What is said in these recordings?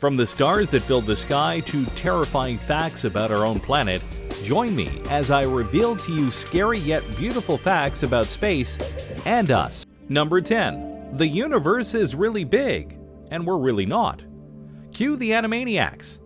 From the stars that fill the sky to terrifying facts about our own planet, join me as I reveal to you scary yet beautiful facts about space and us. Number 10. The universe is really big, and we're really not. Cue the Animaniacs.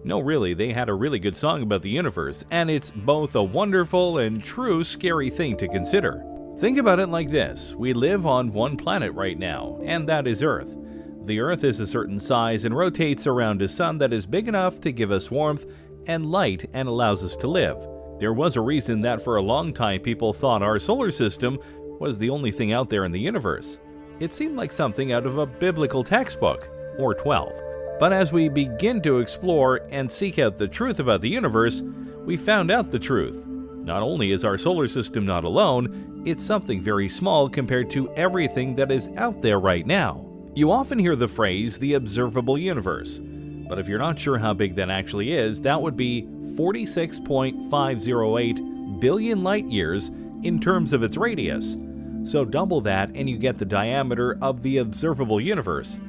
No, really, they had a really good song about the universe, and it's both a wonderful and true scary thing to consider. Think about it like this. We live on one planet right now, and that is Earth. The Earth is a certain size and rotates around a sun that is big enough to give us warmth and light and allows us to live. There was a reason that for a long time people thought our solar system was the only thing out there in the universe. It seemed like something out of a biblical textbook, or 12. But as we begin to explore and seek out the truth about the universe, we found out the truth. Not only is our solar system not alone, it's something very small compared to everything that is out there right now. You often hear the phrase, the observable universe, but if you're not sure how big that actually is, that would be 46.508 billion light years in terms of its radius. So double that and you get the diameter of the observable universe.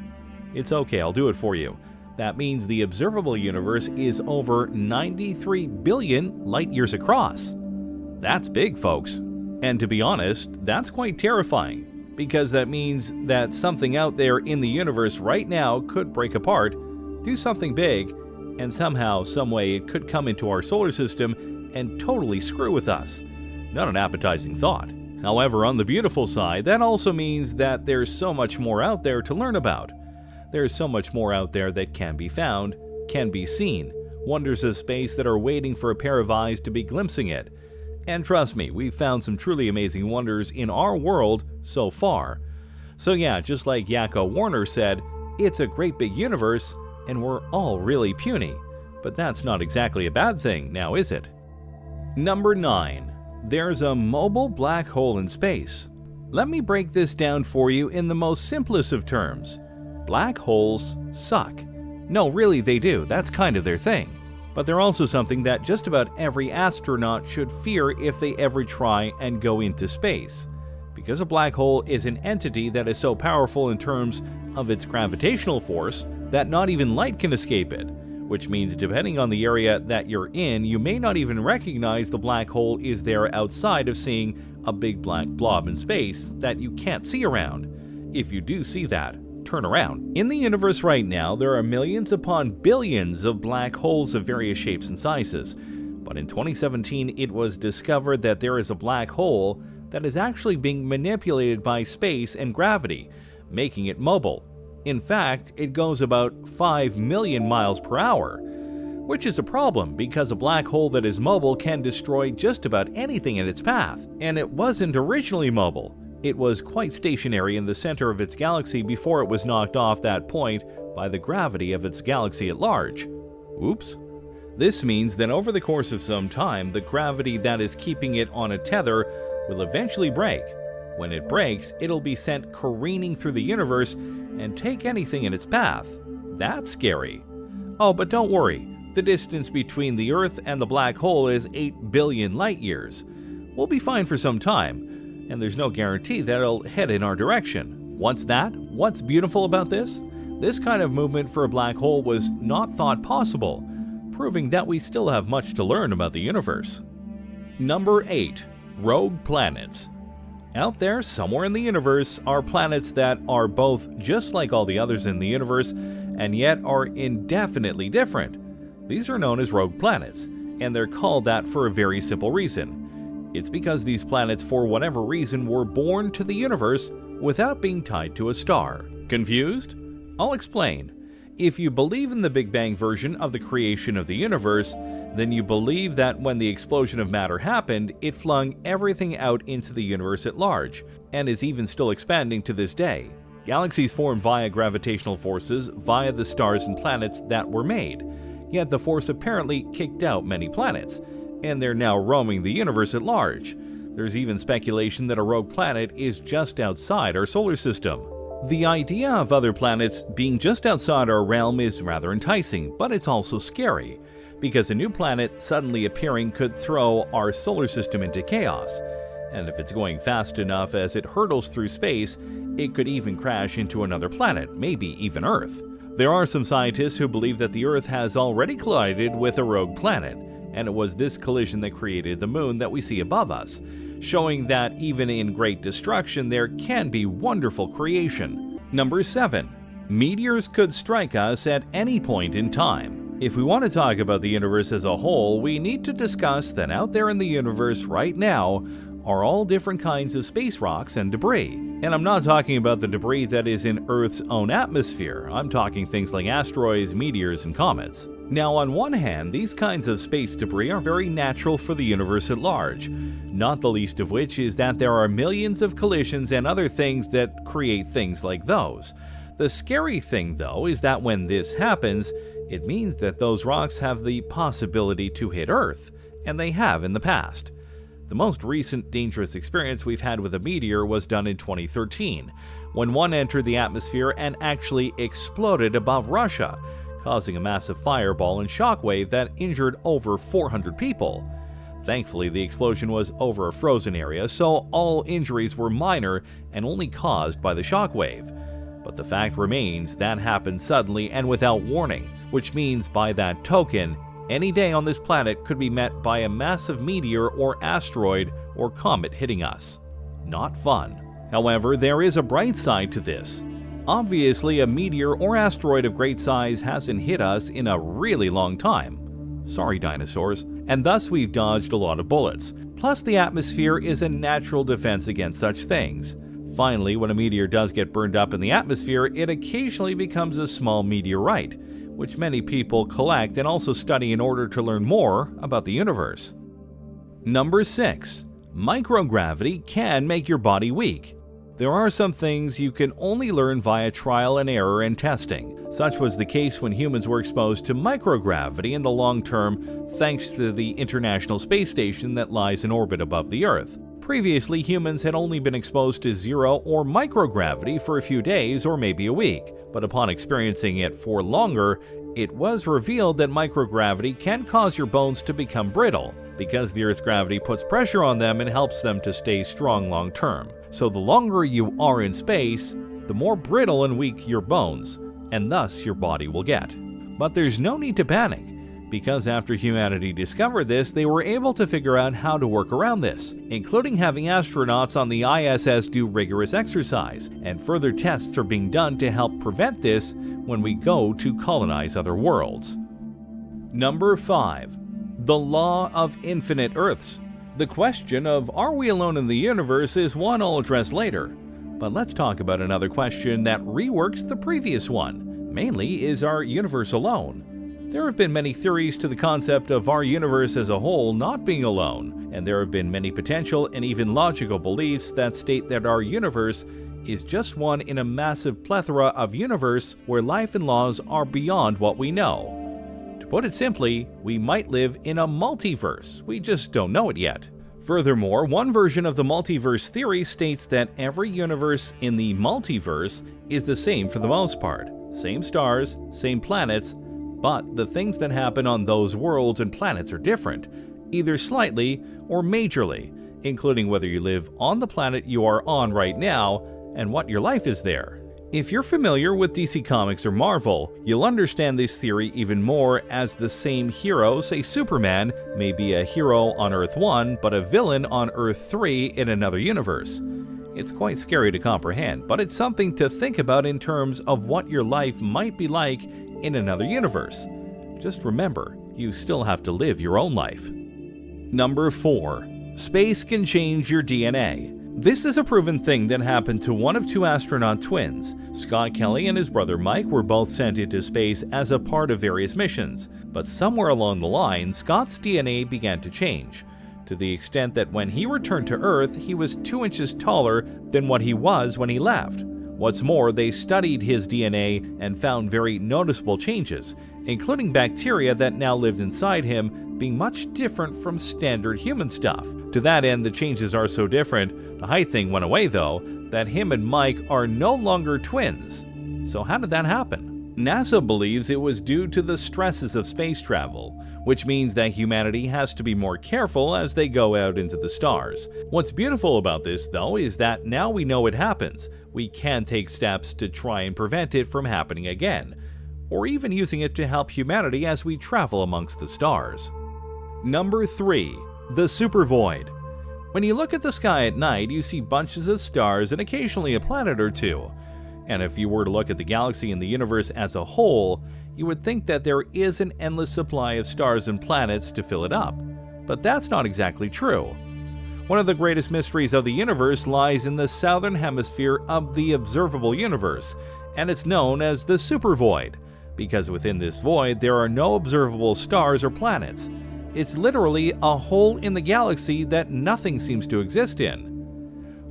It's okay, I'll do it for you. That means the observable universe is over 93 billion light years across. That's big, folks. And to be honest, that's quite terrifying. Because that means that something out there in the universe right now could break apart, do something big, and somehow, someway it could come into our solar system and totally screw with us. Not an appetizing thought. However, on the beautiful side, that also means that there's so much more out there to learn about. There's so much more out there that can be found, can be seen, wonders of space that are waiting for a pair of eyes to be glimpsing it. And trust me, we've found some truly amazing wonders in our world so far. So yeah, just like Yakko Warner said, it's a great big universe, and we're all really puny. But that's not exactly a bad thing, now is it? Number 9. There's a mobile black hole in space. Let me break this down for you in the most simplest of terms. Black holes suck. No, really they do, that's kind of their thing. But they're also something that just about every astronaut should fear if they ever try and go into space. Because a black hole is an entity that is so powerful in terms of its gravitational force that not even light can escape it, which means depending on the area that you're in, you may not even recognize the black hole is there outside of seeing a big black blob in space that you can't see around. If you do see that, turn around. In the universe right now, there are millions upon billions of black holes of various shapes and sizes. But in 2017, it was discovered that there is a black hole that is actually being manipulated by space and gravity, making it mobile. In fact, it goes about 5 million miles per hour, which is a problem because a black hole that is mobile can destroy just about anything in its path. And it wasn't originally mobile. It was quite stationary in the center of its galaxy before it was knocked off that point by the gravity of its galaxy at large. Oops. This means that over the course of some time, the gravity that is keeping it on a tether will eventually break. When it breaks, it'll be sent careening through the universe and take anything in its path. That's scary. Oh, but don't worry. The distance between the Earth and the black hole is 8 billion light years. We'll be fine for some time. And there's no guarantee that it'll head in our direction. What's beautiful about this? This kind of movement for a black hole was not thought possible, proving that we still have much to learn about the universe. Number 8. Rogue planets. Out there, somewhere in the universe, are planets that are both just like all the others in the universe, and yet are indefinitely different. These are known as rogue planets, and they're called that for a very simple reason. It's because these planets, for whatever reason, were born to the universe without being tied to a star. Confused? I'll explain. If you believe in the Big Bang version of the creation of the universe, then you believe that when the explosion of matter happened, it flung everything out into the universe at large, and is even still expanding to this day. Galaxies form via gravitational forces via the stars and planets that were made, yet the force apparently kicked out many planets, and they're now roaming the universe at large. There's even speculation that a rogue planet is just outside our solar system. The idea of other planets being just outside our realm is rather enticing, but it's also scary, because a new planet suddenly appearing could throw our solar system into chaos. And if it's going fast enough as it hurtles through space, it could even crash into another planet, maybe even Earth. There are some scientists who believe that the Earth has already collided with a rogue planet, and it was this collision that created the moon that we see above us, showing that even in great destruction there can be wonderful creation. Number 7. Meteors could strike us at any point in time. If we want to talk about the universe as a whole, we need to discuss that out there in the universe right now are all different kinds of space rocks and debris. And I'm not talking about the debris that is in Earth's own atmosphere. I'm talking things like asteroids, meteors, and comets. Now, on one hand, these kinds of space debris are very natural for the universe at large, not the least of which is that there are millions of collisions and other things that create things like those. The scary thing, though, is that when this happens, it means that those rocks have the possibility to hit Earth, and they have in the past. The most recent dangerous experience we've had with a meteor was done in 2013, when one entered the atmosphere and actually exploded above Russia, causing a massive fireball and shockwave that injured over 400 people. Thankfully, the explosion was over a frozen area, so all injuries were minor and only caused by the shockwave. But the fact remains that happened suddenly and without warning, which means by that token, any day on this planet could be met by a massive meteor or asteroid or comet hitting us. Not fun. However, there is a bright side to this. Obviously, a meteor or asteroid of great size hasn't hit us in a really long time. Sorry, dinosaurs. And thus we've dodged a lot of bullets. Plus, the atmosphere is a natural defense against such things. Finally, when a meteor does get burned up in the atmosphere, it occasionally becomes a small meteorite, which many people collect and also study in order to learn more about the universe. Number 6. Microgravity can make your body weak. There are some things you can only learn via trial and error and testing. Such was the case when humans were exposed to microgravity in the long term thanks to the International Space Station that lies in orbit above the Earth. Previously, humans had only been exposed to zero or microgravity for a few days or maybe a week, but upon experiencing it for longer, it was revealed that microgravity can cause your bones to become brittle, because the Earth's gravity puts pressure on them and helps them to stay strong long term. So the longer you are in space, the more brittle and weak your bones, and thus your body will get. But there's no need to panic, because after humanity discovered this, they were able to figure out how to work around this, including having astronauts on the ISS do rigorous exercise, and further tests are being done to help prevent this when we go to colonize other worlds. Number 5. The Law of Infinite Earths. The question of are we alone in the universe is one I'll address later, but let's talk about another question that reworks the previous one. Mainly, is our universe alone? There have been many theories to the concept of our universe as a whole not being alone, and there have been many potential and even logical beliefs that state that our universe is just one in a massive plethora of universe where life and laws are beyond what we know. To put it simply, we might live in a multiverse, we just don't know it yet. Furthermore, one version of the multiverse theory states that every universe in the multiverse is the same for the most part. Same stars, same planets, but the things that happen on those worlds and planets are different, either slightly or majorly, including whether you live on the planet you are on right now and what your life is there. If you're familiar with DC Comics or Marvel, you'll understand this theory even more, as the same hero, say Superman, may be a hero on Earth 1 but a villain on Earth 3 in another universe. It's quite scary to comprehend, but it's something to think about in terms of what your life might be like in another universe. Just remember, you still have to live your own life. Number 4. Space can change your DNA. This is a proven thing that happened to one of two astronaut twins. Scott Kelly and his brother Mike were both sent into space as a part of various missions, but somewhere along the line, Scott's DNA began to change, to the extent that when he returned to Earth, he was 2 inches taller than what he was when he left. What's more, they studied his DNA and found very noticeable changes, including bacteria that now lived inside him being much different from standard human stuff. To that end, the changes are so different, the height thing went away though, that him and Mike are no longer twins. So how did that happen? NASA believes it was due to the stresses of space travel, which means that humanity has to be more careful as they go out into the stars. What's beautiful about this, though, is that now we know it happens. We can take steps to try and prevent it from happening again. or even using it to help humanity as we travel amongst the stars. Number 3. The supervoid. When you look at the sky at night, you see bunches of stars and occasionally a planet or two. And if you were to look at the galaxy and the universe as a whole, you would think that there is an endless supply of stars and planets to fill it up. But that's not exactly true. One of the greatest mysteries of the universe lies in the southern hemisphere of the observable universe, and it's known as the supervoid, because within this void there are no observable stars or planets. It's literally a hole in the galaxy that nothing seems to exist in.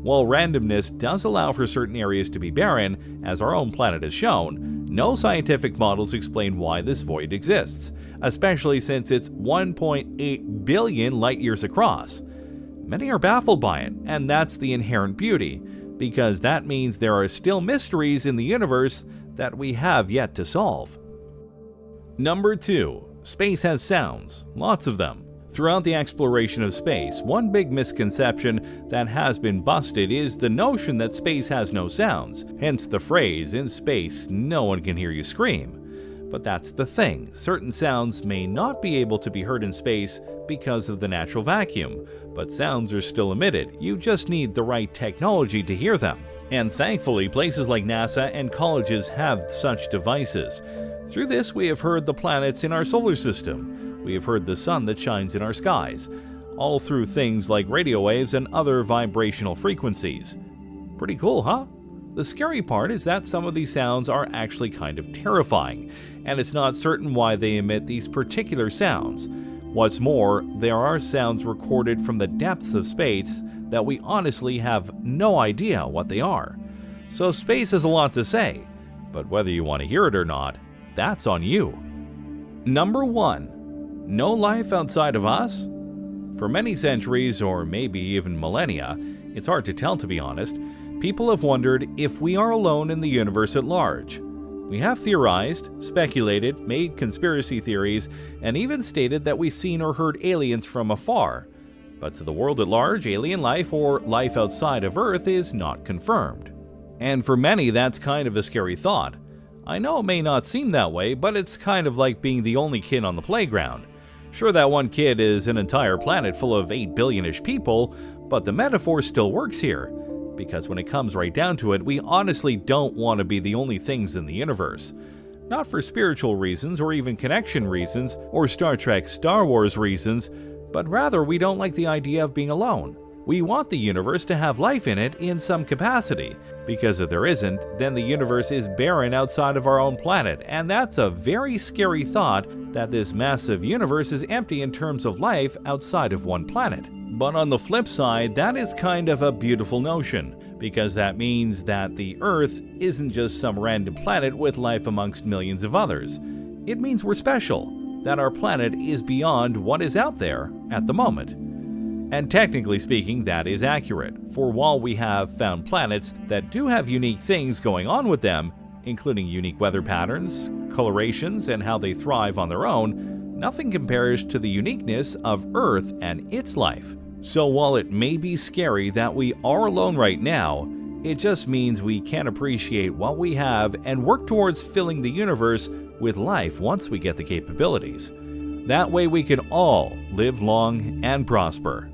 While randomness does allow for certain areas to be barren, as our own planet has shown, no scientific models explain why this void exists, especially since it's 1.8 billion light-years across. Many are baffled by it, and that's the inherent beauty, because that means there are still mysteries in the universe that we have yet to solve. Number 2. Space has sounds, lots of them. Throughout the exploration of space, one big misconception that has been busted is the notion that space has no sounds, hence the phrase, "In space, no one can hear you scream." But that's the thing, certain sounds may not be able to be heard in space because of the natural vacuum, but sounds are still emitted, you just need the right technology to hear them. And thankfully, places like NASA and colleges have such devices. Through this, we have heard the planets in our solar system. We have heard the sun that shines in our skies, all through things like radio waves and other vibrational frequencies. Pretty cool, huh? The scary part is that some of these sounds are actually kind of terrifying, and it's not certain why they emit these particular sounds. What's more, there are sounds recorded from the depths of space that we honestly have no idea what they are. So space has a lot to say, but whether you want to hear it or not, that's on you. Number 1. No life outside of us? For many centuries, or maybe even millennia, it's hard to tell to be honest, people have wondered if we are alone in the universe at large. We have theorized, speculated, made conspiracy theories, and even stated that we've seen or heard aliens from afar. But to the world at large, alien life or life outside of Earth is not confirmed. And for many, that's kind of a scary thought. I know it may not seem that way, but it's kind of like being the only kid on the playground. Sure, that one kid is an entire planet full of 8 billion-ish people, but the metaphor still works here. Because when it comes right down to it, we honestly don't want to be the only things in the universe. Not for spiritual reasons or even connection reasons or Star Trek Star Wars reasons, but rather we don't like the idea of being alone. We want the universe to have life in it in some capacity, because if there isn't, then the universe is barren outside of our own planet, and that's a very scary thought that this massive universe is empty in terms of life outside of one planet. But on the flip side, that is kind of a beautiful notion, because that means that the Earth isn't just some random planet with life amongst millions of others. It means we're special, that our planet is beyond what is out there at the moment. And technically speaking, that is accurate, for while we have found planets that do have unique things going on with them, including unique weather patterns, colorations, and how they thrive on their own, nothing compares to the uniqueness of Earth and its life. So while it may be scary that we are alone right now, it just means we can appreciate what we have and work towards filling the universe with life once we get the capabilities. That way we can all live long and prosper.